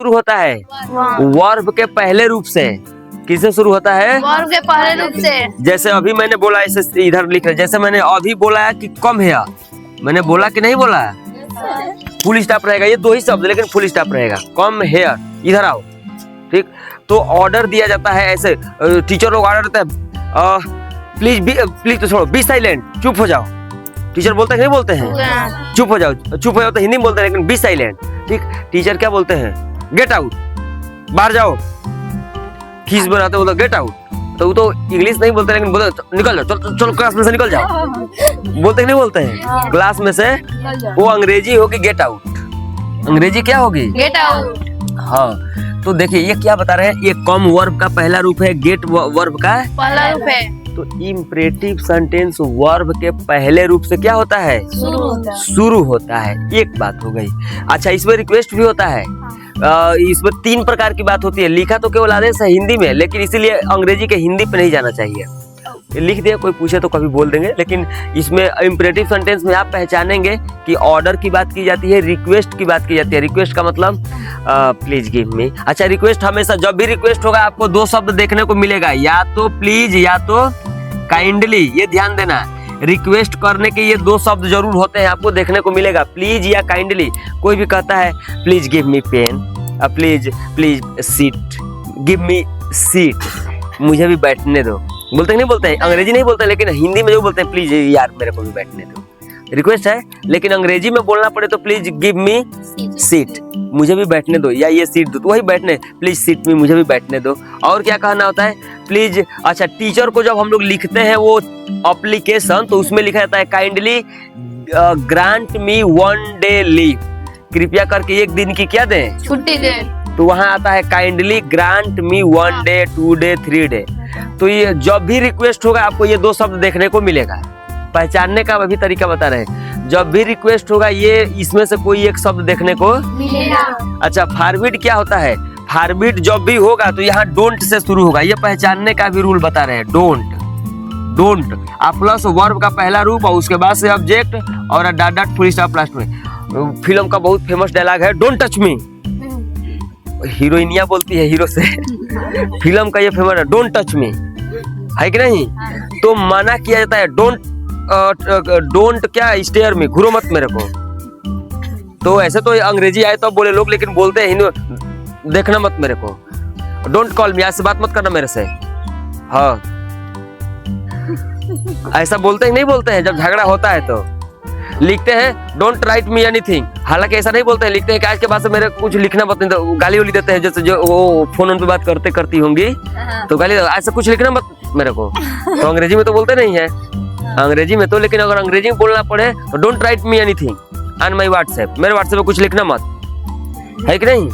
शुरू होता है? वर्ब के पहले रूप से। किससे शुरू होता है? वर्ब के पहले रूप से। जैसे अभी मैंने बोला, ऐसे इधर लिख रहे, जैसे मैंने अभी बोला है कि कम है, मैंने बोला कि नहीं बोला? फुल स्टॉप रहेगा, ये दो ही शब्द लेकिन फुल स्टॉप रहेगा। कम हेयर, इधर आओ, ठीक। तो ऑर्डर दिया जाता है ऐसे, टीचर लोग ऑर्डर देते हैं, प्लीज तो छोड़ो, बी साइलेंट, चुप हो जाओ। टीचर बोलते हैं नहीं बोलते हैं? चुप हो जाओ, चुप हो जाओ तो हिंदी में बोलते हैं, लेकिन बी साइलेंट, ठीक। टीचर क्या बोलते हैं? गेट आउट, बाहर जाओ। खीस बनाते बोलते गेट आउट, तो वो तो इंग्लिश नहीं बोलते, लेकिन बोलते निकल जाओ, चलो क्लास में से निकल जाओ। बोलते नहीं बोलते हैं? क्लास में से वो अंग्रेजी होगी गेट आउट। अंग्रेजी क्या होगी? Get out. हाँ, तो देखिए ये क्या बता रहे हैं, ये कम वर्ब का पहला रूप है, गेट वर्ब का पहला रूप है। तो इम्परेटिव सेंटेंस वर्ब के पहले रूप से क्या होता है? शुरू होता है। एक बात हो गई। अच्छा, इसमें रिक्वेस्ट भी होता है। इसमें 3 प्रकार की बात होती है। लिखा तो केवल आदेश है हिंदी में, लेकिन इसीलिए अंग्रेजी के हिंदी पे नहीं जाना चाहिए। लिख दिया, कोई पूछे तो कभी बोल देंगे, लेकिन इसमें इम्परेटिव सेंटेंस में आप पहचानेंगे कि ऑर्डर की बात की जाती है, रिक्वेस्ट की बात की जाती है। रिक्वेस्ट का मतलब प्लीज गिव मी। अच्छा, रिक्वेस्ट हमेशा, जब भी रिक्वेस्ट होगा आपको 2 शब्द देखने को मिलेगा, या तो प्लीज या तो काइंडली। ये ध्यान देना, रिक्वेस्ट करने के ये 2 शब्द जरूर होते हैं, आपको देखने को मिलेगा, प्लीज या काइंडली। कोई भी कहता है please give me pen, please seat, give me seat, मुझे भी बैठने दो। बोलते नहीं बोलते हैं? अंग्रेजी नहीं बोलते, लेकिन हिंदी में जो बोलते हैं प्लीज यार मेरे को भी बैठने दो। रिक्वेस्ट है, लेकिन अंग्रेजी में बोलना पड़े तो प्लीज गिव मी सीट, मुझे भी बैठने दो, या ये सीट दो, तो वही बैठने, प्लीज सीट मी, मुझे भी बैठने दो। और क्या कहना होता है? प्लीज। अच्छा, टीचर को जब हम लोग लिखते हैं वो एप्लीकेशन, तो उसमें लिखा जाता है काइंडली ग्रांट मी 1 डे लीव, कृपया करके 1 दिन की क्या दें? छुट्टी दें। तो वहां आता है काइंडली ग्रांट मी 1 डे, 2 डे, 3 डे। तो ये जब भी रिक्वेस्ट होगा आपको ये 2 शब्द देखने को मिलेगा। पहचानने का अभी तरीका बता रहे हैं। जब भी रिक्वेस्ट होगा ये इसमें से कोई एक शब्द देखने को मिलेगा। अच्छा, फॉरबिड क्या होता है? फॉरबिड जब भी होगा तो यहाँ डोंट से शुरू होगा, ये पहचानने का भी रूल बता रहे हैं। डोंट आप प्लस वर्ब का पहला रूप और उसके बाद से ऑब्जेक्ट और डॉट फुल स्टॉप लास्ट में। फिल्म का बहुत फेमस डायलॉग है, डोंट टच मी। हीरोइनिया बोलती है हीरो से। फिल्म का ये फेमस है, डोंट टच मी, है कि नहीं? तो मना किया जाता है, डोंट क्या, स्टेयर मी, घूरो मत मेरे को। तो ऐसे तो अंग्रेजी आए तो बोले लोग, लेकिन बोलते हैं हिंदी, देखना मत मेरे को, डोंट कॉल मी, आज से बात मत करना मेरे से। हाँ, ऐसा बोलते ही नहीं बोलते हैं जब झगड़ा होता है तो। लिखते हैं डोंट राइट मी एनीथिंग, हालांकि ऐसा नहीं बोलते हैं, लिखते हैं कि आज के बाद से मेरे कुछ लिखना मत, नहीं तो गाली वाली देते हैं। जैसे जो वो फोन पे बात करती होंगी तो गाली, ऐसा कुछ लिखना मत मेरे को। तो अंग्रेजी में तो बोलते नहीं है, अंग्रेजी में तो, लेकिन अगर अंग्रेजी में बोलना पड़े तो don't write me anything on my WhatsApp, मेरे व्हाट्सएप पे कुछ लिखना मत, है कि नहीं?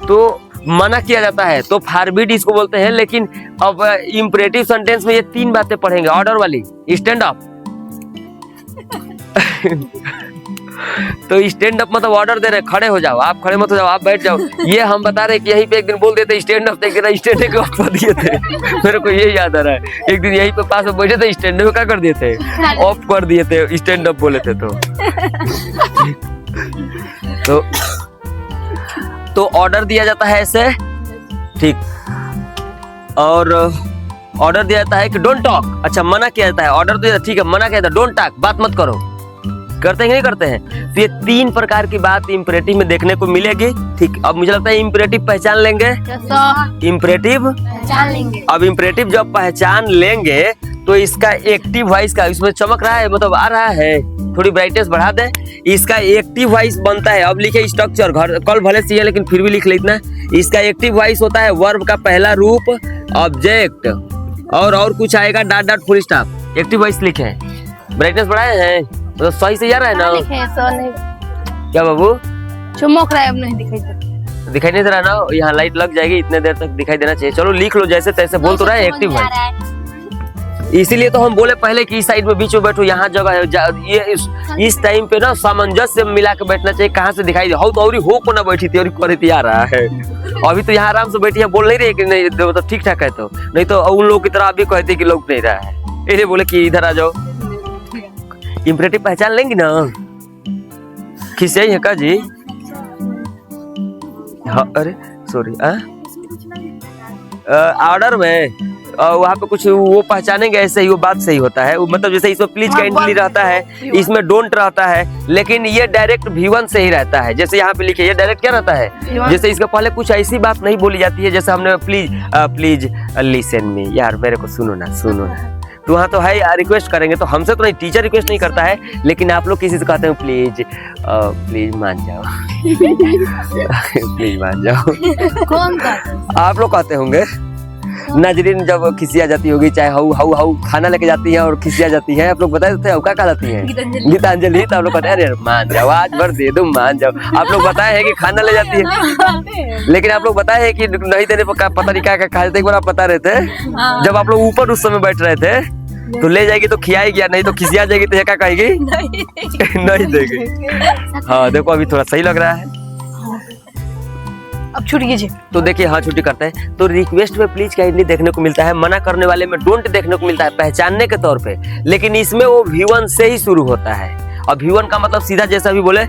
तो मना किया जाता है, तो फॉरबिड इसको बोलते हैं। लेकिन अब इम्परेटिव सेंटेंस में ये 3 बातें पढ़ेंगे। ऑर्डर वाली, स्टैंड अप। तो स्टैंड अप मतलब ऑर्डर दे रहे, खड़े हो जाओ, आप खड़े मत हो जाओ, आप बैठ जाओ। ये हम बता रहे कि यहीं पे एक दिन बोल देते स्टैंड अप, स्टैंड अप कर दिए थे। मेरे को ये याद आ रहा है, एक दिन यहीं पे पास में बैठे थे, स्टैंड अप क्या कर दिए थे? ऑफ कर दिए थे, स्टैंड अप बोले थे। तो ऑर्डर दिया जाता है ऐसे, ठीक। और ऑर्डर दिया जाता है कि डोंट टॉक। अच्छा, मना किया जाता है, ऑर्डर दिया, ठीक है, मना किया जाता है डोंट टॉक, बात मत करो। करते हैं नहीं करते हैं? तो ये 3 प्रकार की बात इम्परेटिव में देखने को मिलेगी, ठीक। अब मुझे लगता है इम्परेटिव पहचान लेंगे, इम्परेटिव पहचान लेंगे। अब इम्परेटिव जब पहचान लेंगे तो इसका एक्टिव वॉइस का, इसमें चमक रहा है, मतलब आ रहा है, थोड़ी ब्राइटनेस बढ़ा दे, इसका एक्टिव वॉइस बनता है। अब लिखे स्ट्रक्चर, घर कल भले से, लेकिन फिर भी लिख लेना। इसका एक्टिव वॉइस होता है वर्ब का पहला रूप, ऑब्जेक्ट और कुछ आएगा, dot full stop. Active voice लिखे, ब्राइटनेस बढ़ाए हैं, मतलब सही से जा रहा है ना? क्या बाबू चमक रहा है, अब नहीं दिखाई नहीं दे रहा ना? यहाँ लाइट लग जाएगी, इतने देर तक दिखाई देना चाहिए। चलो लिख लो, जैसे तैसे बोल तो रहा है एक्टिव वॉइस। इसीलिए तो हम बोले पहले कि इस साइड में बीच में बैठो, यहाँ जगह है। ये इस टाइम पे ना सामंजस्य मिला के बैठना चाहिए। कहाँ से दिखाई दे, तो हो को ना बैठी थी और करे थी आ रहा है। अभी तो यहाँ आराम से बैठी है, बोल नहीं रही कि नहीं, तो ठीक ठाक है। तो नहीं तो उन लोगों की तरह अभी कहते कि लोग नहीं रहा है, इसलिए बोले कि इधर आ जाओ। इम्परेटिव पहचान लेंगी ना? खिसियाई है का जी? हाँ, अरे सॉरी, ऑर्डर में वहाँ पे कुछ वो पहचानेंगे ऐसे ही, वो बात सही होता है। वो मतलब जैसे इसमें प्लीज काइंडली रहता है, इसमें डोंट रहता है, लेकिन ये डायरेक्ट V1 से ही रहता है। जैसे यहाँ पे लिखे ये डायरेक्ट क्या रहता है, जैसे इसके पहले कुछ ऐसी बात नहीं बोली जाती है जैसे हमने प्लीज लिसन मी, यार मेरे को सुनो ना। तो वहाँ तो है रिक्वेस्ट करेंगे, तो हमसे तो नहीं, टीचर रिक्वेस्ट नहीं करता है, लेकिन आप लोग किसी से कहते हैं प्लीज मान जाओ प्लीज मान जाओ। कौन कहता आप लोग कहते होंगे। नाजरीन जब खिसिया जाती होगी, चाहे हाउ खाना लेके जाती है और खिसिया जाती है, आप लोग बताए थे क्या कहलाती है, गीतांजलि। तो आप लोग कहते हैं अरे मान जाओ, आज भर दे दो, मान जाओ। आप लोग बताए हैं कि खाना ले जाती है, लेकिन आप लोग बताए हैं कि नहीं देने पर पता नहीं क्या खा जाते। एक बार आप बता रहे थे जब आप लोग ऊपर उस समय बैठ रहे थे, तो ले जाएगी तो खियाएगी, या नहीं तो खिसिया जाएगी तो क्या कहेगी, नहीं देगी। हाँ देखो अभी थोड़ा सही लग रहा है। अब छुट्टी कीजिए। तो देखिए हाँ छुट्टी करते हैं। तो रिक्वेस्ट में प्लीज काइंडली देखने को मिलता है, मना करने वाले में डोंट देखने को मिलता है पहचानने के तौर पे, लेकिन इसमें वो V1 से ही शुरू होता है। और V1 का मतलब सीधा जैसा भी बोले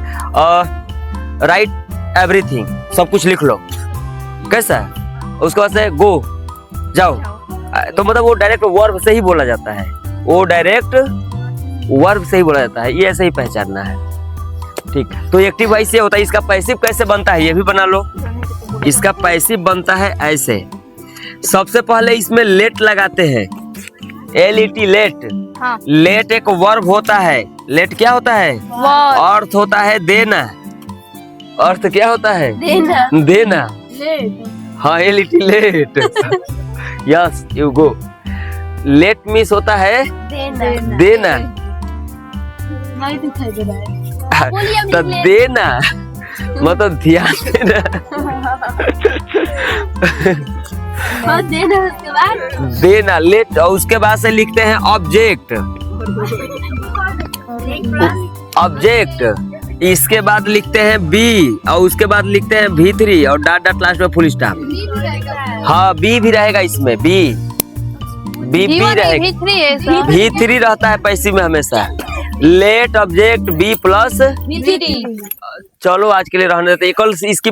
राइट एवरीथिंग, सब कुछ लिख लो, कैसा है। उसके बाद से गो जाओ, तो मतलब वो डायरेक्ट वर्ब से ही बोला जाता है, वो डायरेक्ट वर्ब से ही बोला जाता है, ये ऐसे ही पहचानना है। ठीक, तो एक्टिव वाइस से होता है। इसका पैसिव कैसे बनता है ये भी बना लो। इसका पैसिव बनता है ऐसे, सबसे पहले इसमें लेट लगाते हैं, LET लेट। हाँ। लेट एक वर्ब होता है। लेट क्या होता है, अर्थ होता है देना। अर्थ क्या होता है, देना। हाँ LET let. Yes you go. Let means होता है देना। नहीं दिखाई दे रहा है। तो देना मतलब ध्यान देना। उसके बाद देना लेट, और उसके बाद से लिखते हैं ऑब्जेक्ट। ऑब्जेक्ट, इसके बाद लिखते हैं बी, और उसके बाद लिखते हैं V3 और डॉट डॉट लास्ट में फुल स्टॉप। हाँ बी भी रहेगा इसमें, बी रहेगा। V3 रहता है पैसिव में हमेशा। Let object be plus. चलो आज के लिए रहने देते हैं, कल इसकी